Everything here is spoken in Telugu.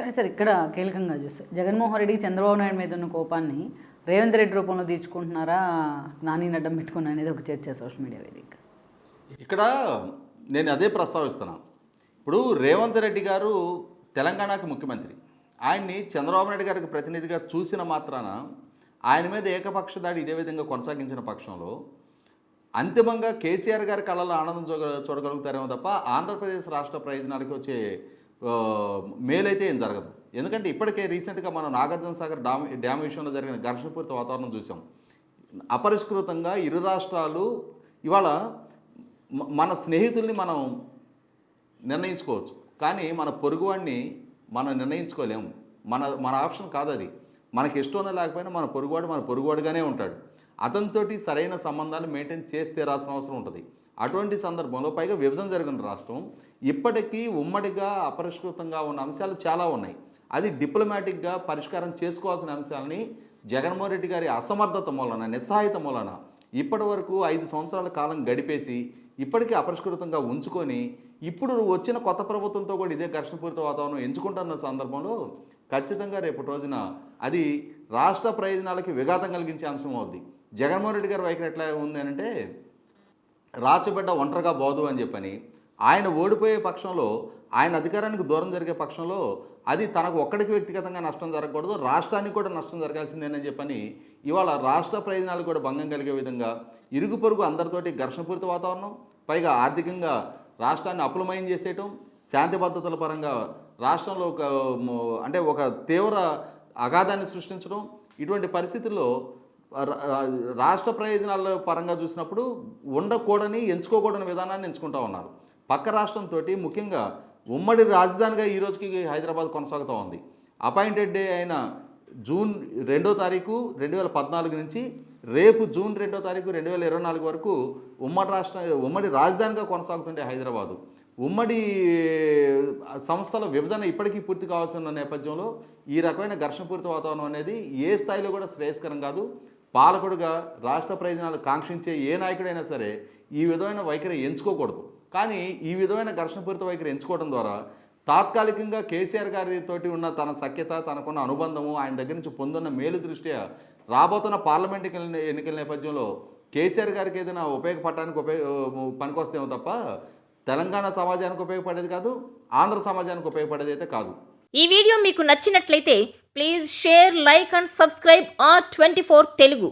కానీ సార్ ఇక్కడ కీలకంగా చూస్తే జగన్మోహన్ రెడ్డికి చంద్రబాబు నాయుడు మీద ఉన్న కోపాన్ని రేవంత్ రెడ్డి రూపంలో తీర్చుకుంటున్నారా, నానిని అడ్డం పెట్టుకున్నా అనేది ఒక చర్చ సోషల్ మీడియా వేదిక. ఇక్కడ నేను అదే ప్రస్తావిస్తున్నాను. ఇప్పుడు రేవంత్ రెడ్డి గారు తెలంగాణకు ముఖ్యమంత్రి. ఆయన్ని చంద్రబాబు నాయుడు గారికి ప్రతినిధిగా చూసిన మాత్రాన ఆయన మీద ఏకపక్ష దాడి ఇదే విధంగా కొనసాగించిన పక్షంలో అంతిమంగా కేసీఆర్ గారి కళ్ళలో ఆనందం చూడగలుగుతారేమో తప్ప ఆంధ్రప్రదేశ్ రాష్ట్ర ప్రయోజనాలకి వచ్చే మేలైతే ఏం జరగదు. ఎందుకంటే ఇప్పటికే రీసెంట్గా మనం నాగార్జున సాగర్ డ్యామ్ విషయంలో జరిగిన ఘర్షణపూరిత వాతావరణం చూసాం. అపరిష్కృతంగా ఇరు రాష్ట్రాలు ఇవాళ మన స్నేహితుల్ని మనం నిర్ణయించుకోవచ్చు, కానీ మన పొరుగువాడిని మనం నిర్ణయించుకోలేము. మన ఆప్షన్ కాదు అది. మనకి ఇష్టం లేకపోయినా మన పొరుగువాడుగానే ఉంటాడు. అతనితోటి సరైన సంబంధాలు మెయింటైన్ చేసి తీరాల్సిన అవసరం ఉంటుంది. అటువంటి సందర్భంలో పైగా విభజన జరిగిన రాష్ట్రం ఇప్పటికీ ఉమ్మడిగా అపరిష్కృతంగా ఉన్న అంశాలు చాలా ఉన్నాయి. అది డిప్లొమాటిక్గా పరిష్కారం చేసుకోవాల్సిన అంశాలని జగన్మోహన్ రెడ్డి గారి అసమర్థత మూలన, నిస్సహాయత మూలన ఇప్పటి వరకు 5 సంవత్సరాల కాలం గడిపేసి ఇప్పటికీ అపరిష్కృతంగా ఉంచుకొని ఇప్పుడు వచ్చిన కొత్త ప్రభుత్వంతో కూడా ఇదే ఘర్షణపూరిత వాతావరణం ఎంచుకుంటున్న సందర్భంలో ఖచ్చితంగా రేపటి రోజున అది రాష్ట్ర ప్రయోజనాలకి విఘాతం కలిగించే అంశం అవుద్ది. జగన్మోహన్ రెడ్డి గారి వైఖరి ఎట్లా ఉంది అంటే, రాచబిడ్డ ఒంటరిగా పోదు అని చెప్పని, ఆయన ఓడిపోయే పక్షంలో, ఆయన అధికారానికి దూరం జరిగే పక్షంలో అది తనకు ఒక్కడికి వ్యక్తిగతంగా నష్టం జరగకూడదు, రాష్ట్రానికి కూడా నష్టం జరగాల్సిందేనని చెప్పని ఇవాళ రాష్ట్ర ప్రయోజనాలు కూడా భంగం కలిగే విధంగా ఇరుగు పొరుగు అందరితోటి ఘర్షణపూరిత వాతావరణం, పైగా ఆర్థికంగా రాష్ట్రాన్ని అప్పులమయం చేసేయటం, శాంతి భద్రతల పరంగా రాష్ట్రంలో ఒక తీవ్ర అగాధాన్ని సృష్టించడం, ఇటువంటి పరిస్థితుల్లో రాష్ట్ర ప్రయోజనాల పరంగా చూసినప్పుడు ఉండకూడని, ఎంచుకోకూడని విధానాన్ని ఎంచుకుంటూ ఉన్నారు. పక్క రాష్ట్రంతో ముఖ్యంగా ఉమ్మడి రాజధానిగా ఈ రోజుకి హైదరాబాద్ కొనసాగుతూ ఉంది. అపాయింటెడ్ డే అయిన జూన్ 2వ తారీఖు 2014 నుంచి రేపు జూన్ 2వ తారీఖు 2024 వరకు ఉమ్మడి రాజధానిగా కొనసాగుతుండే హైదరాబాదు. ఉమ్మడి సంస్థల విభజన ఇప్పటికీ పూర్తి కావాల్సిన నేపథ్యంలో ఈ రకమైన ఘర్షణపూరిత వాతావరణం అనేది ఏ స్థాయిలో కూడా శ్రేయస్కరం కాదు. పాలకుడుగా రాష్ట్ర ప్రయోజనాలు కాంక్షించే ఏ నాయకుడైనా సరే ఈ విధమైన వైఖరి ఎంచుకోకూడదు. కానీ ఈ విధమైన ఘర్షణపూరిత వైఖరి ఎంచుకోవడం ద్వారా తాత్కాలికంగా కేసీఆర్ గారితో ఉన్న తన సఖ్యత, తనకున్న అనుబంధము, ఆయన దగ్గర నుంచి పొందున్న మేలు దృష్ట్యా రాబోతున్న పార్లమెంట్ ఎన్నికల నేపథ్యంలో కేసీఆర్ గారికి ఏదైనా ఉపయోగపడడానికి పనికొస్తేమో తప్ప తెలంగాణ సమాజానికి ఉపయోగపడేది కాదు, ఆంధ్ర సమాజానికి ఉపయోగపడేది అయితే కాదు. ఈ వీడియో మీకు నచ్చినట్లయితే please share, like and subscribe R24 Telugu.